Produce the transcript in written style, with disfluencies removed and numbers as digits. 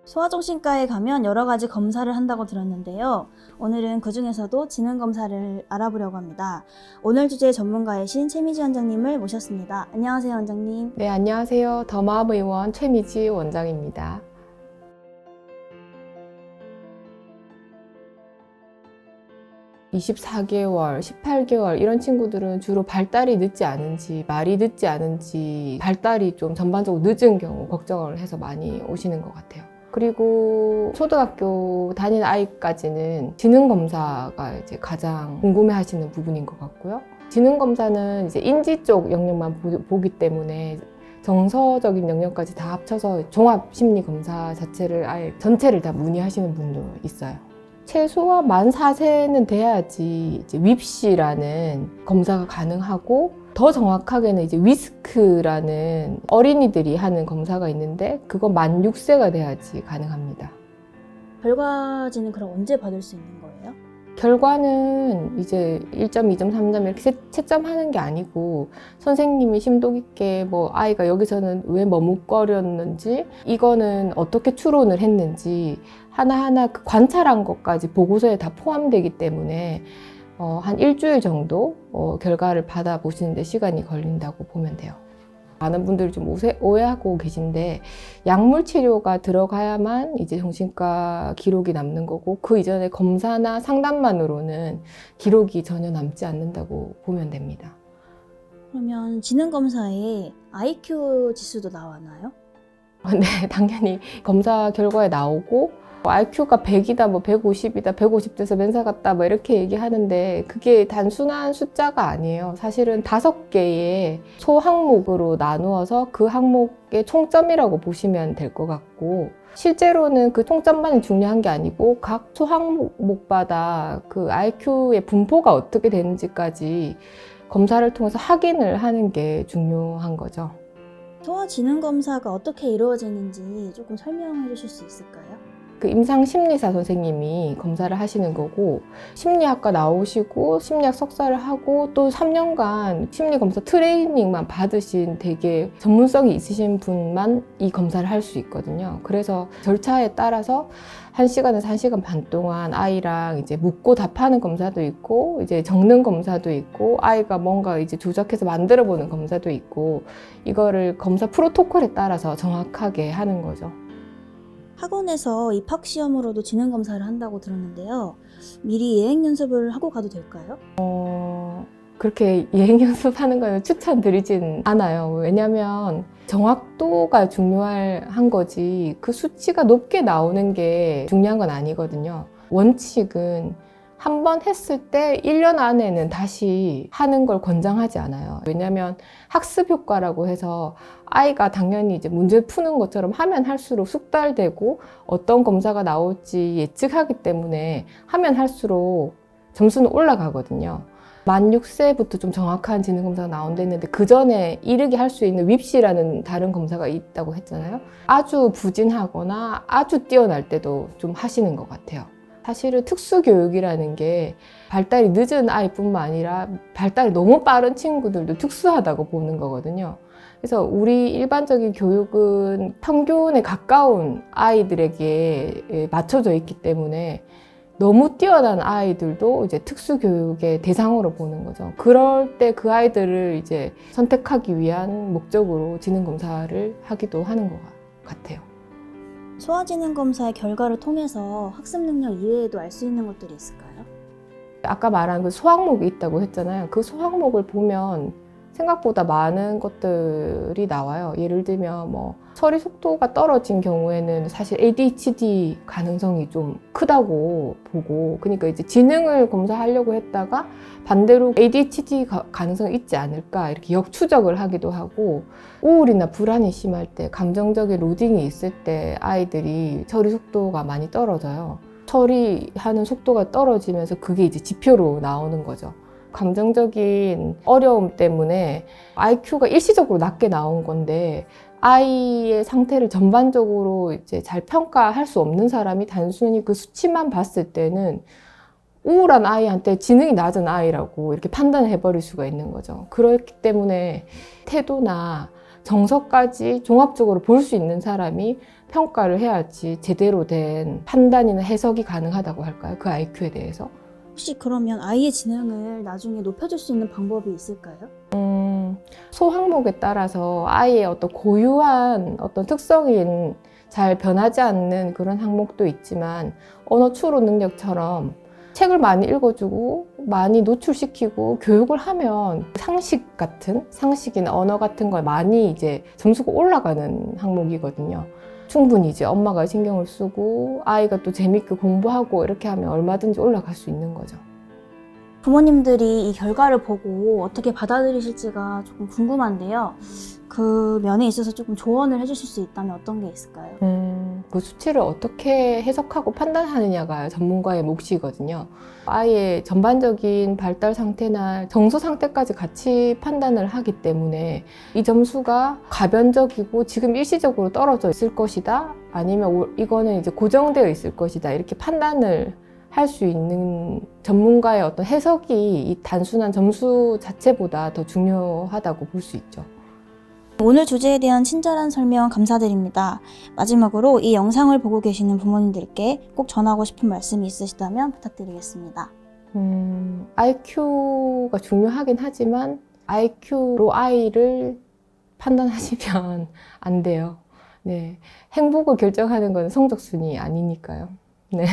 소아정신과에 가면 여러 가지 검사를 한다고 들었는데요. 오늘은 그 중에서도 지능검사를 알아보려고 합니다. 오늘 주제 전문가이신 최미지 원장님을 모셨습니다. 안녕하세요, 원장님. 네, 안녕하세요. 더마음의원 최미지 원장입니다. (24개월) (18개월) 이런 친구들은 주로 발달이 늦지 않은지, 말이 늦지 않은지, 발달이 좀 전반적으로 늦은 경우 걱정을 해서 많이 오시는 것 같아요. 그리고 초등학교 다니는 아이까지는 지능검사가 이제 가장 궁금해 하시는 부분인 것 같고요. 지능검사는 이제 인지 쪽 영역만 보기 때문에 정서적인 영역까지 다 합쳐서 종합심리검사 자체를 아예 전체를 다 문의하시는 분도 있어요. 최소한 만 4세는 돼야지 이제 윕시라는 검사가 가능하고, 더 정확하게는 이제 위스크라는 어린이들이 하는 검사가 있는데 그건 만 6세가 돼야지 가능합니다. 결과지는 그럼 언제 받을 수 있는 거예요? 결과는 이제 1점, 2점, 3점 이렇게 채점하는 게 아니고, 선생님이 심도 깊게 뭐 아이가 여기서는 왜 머뭇거렸는지, 이거는 어떻게 추론을 했는지 하나하나 그 관찰한 것까지 보고서에 다 포함되기 때문에 한 일주일 정도 결과를 받아보시는데 시간이 걸린다고 보면 돼요. 많은 분들이 좀 오해하고 계신데, 약물 치료가 들어가야만 이제 정신과 기록이 남는 거고, 그 이전에 검사나 상담만으로는 기록이 전혀 남지 않는다고 보면 됩니다. 그러면 지능검사에 IQ 지수도 나와나요? 네, 당연히 검사 결과에 나오고, IQ가 100이다, 뭐 150이다, 150돼서 멘사 같다, 뭐 이렇게 얘기하는데 그게 단순한 숫자가 아니에요. 사실은 5개의 소항목으로 나누어서 그 항목의 총점이라고 보시면 될 것 같고, 실제로는 그 총점만이 중요한 게 아니고 각 소항목마다 그 IQ의 분포가 어떻게 되는지까지 검사를 통해서 확인을 하는 게 중요한 거죠. 소아지능검사가 어떻게 이루어지는지 조금 설명해 주실 수 있을까요? 그 임상심리사 선생님이 검사를 하시는 거고, 심리학과 나오시고 심리학 석사를 하고 또 3년간 심리검사 트레이닝만 받으신 되게 전문성이 있으신 분만 이 검사를 할 수 있거든요. 그래서 절차에 따라서 1시간에서 1시간 반 동안 아이랑 이제 묻고 답하는 검사도 있고, 이제 적는 검사도 있고, 아이가 뭔가 이제 조작해서 만들어 보는 검사도 있고, 이거를 검사 프로토콜에 따라서 정확하게 하는 거죠. 학원에서 입학시험으로도 지능검사를 한다고 들었는데요. 미리 예행 연습을 하고 가도 될까요? 그렇게 예행 연습하는 거는 추천드리진 않아요. 왜냐면 정확도가 중요한 거지, 그 수치가 높게 나오는 게 중요한 건 아니거든요. 원칙은 한 번 했을 때 1년 안에는 다시 하는 걸 권장하지 않아요. 왜냐면 학습 효과라고 해서 아이가 당연히 이제 문제 푸는 것처럼 하면 할수록 숙달되고 어떤 검사가 나올지 예측하기 때문에 하면 할수록 점수는 올라가거든요. 만 6세부터 좀 정확한 지능검사가 나온다는데, 그 전에 이르게 할 수 있는 윕시라는 다른 검사가 있다고 했잖아요. 아주 부진하거나 아주 뛰어날 때도 좀 하시는 것 같아요. 사실은 특수교육이라는 게 발달이 늦은 아이뿐만 아니라 발달이 너무 빠른 친구들도 특수하다고 보는 거거든요. 그래서 우리 일반적인 교육은 평균에 가까운 아이들에게 맞춰져 있기 때문에 너무 뛰어난 아이들도 이제 특수교육의 대상으로 보는 거죠. 그럴 때 그 아이들을 이제 선택하기 위한 목적으로 지능검사를 하기도 하는 것 같아요. 소아지능검사의 결과를 통해서 학습 능력 이외에도 알 수 있는 것들이 있을까요? 아까 말한 그 소항목이 있다고 했잖아요. 그 소항목을 보면 생각보다 많은 것들이 나와요. 예를 들면 뭐 처리 속도가 떨어진 경우에는 사실 ADHD 가능성이 좀 크다고 보고, 그러니까 이제 지능을 검사하려고 했다가 반대로 ADHD 가능성이 있지 않을까 이렇게 역추적을 하기도 하고, 우울이나 불안이 심할 때, 감정적인 로딩이 있을 때 아이들이 처리 속도가 많이 떨어져요. 처리하는 속도가 떨어지면서 그게 이제 지표로 나오는 거죠. 감정적인 어려움 때문에 IQ가 일시적으로 낮게 나온 건데, 아이의 상태를 전반적으로 이제 잘 평가할 수 없는 사람이 단순히 그 수치만 봤을 때는 우울한 아이한테 지능이 낮은 아이라고 이렇게 판단을 해버릴 수가 있는 거죠. 그렇기 때문에 태도나 정서까지 종합적으로 볼 수 있는 사람이 평가를 해야지 제대로 된 판단이나 해석이 가능하다고 할까요? 그 IQ에 대해서. 혹시 그러면 아이의 지능을 나중에 높여줄 수 있는 방법이 있을까요? 소항목에 따라서 아이의 어떤 고유한 어떤 특성인 잘 변하지 않는 그런 항목도 있지만 언어 추로 능력처럼 책을 많이 읽어주고 많이 노출시키고 교육을 하면 상식이나 언어 같은 걸 많이 이제 점수가 올라가는 항목이거든요. 충분히 이제 엄마가 신경을 쓰고 아이가 또 재밌게 공부하고 이렇게 하면 얼마든지 올라갈 수 있는 거죠. 부모님들이 이 결과를 보고 어떻게 받아들이실지가 조금 궁금한데요. 그 면에 있어서 조금 조언을 해주실 수 있다면 어떤 게 있을까요? 그 수치를 어떻게 해석하고 판단하느냐가 전문가의 몫이거든요. 아이의 전반적인 발달 상태나 정서 상태까지 같이 판단을 하기 때문에 이 점수가 가변적이고 지금 일시적으로 떨어져 있을 것이다, 아니면 이거는 이제 고정되어 있을 것이다, 이렇게 판단을 할 수 있는 전문가의 어떤 해석이 이 단순한 점수 자체보다 더 중요하다고 볼 수 있죠. 오늘 주제에 대한 친절한 설명 감사드립니다. 마지막으로 이 영상을 보고 계시는 부모님들께 꼭 전하고 싶은 말씀이 있으시다면 부탁드리겠습니다. IQ가 중요하긴 하지만 IQ로 아이를 판단하시면 안 돼요. 네. 행복을 결정하는 건 성적 순위 아니니까요. 네.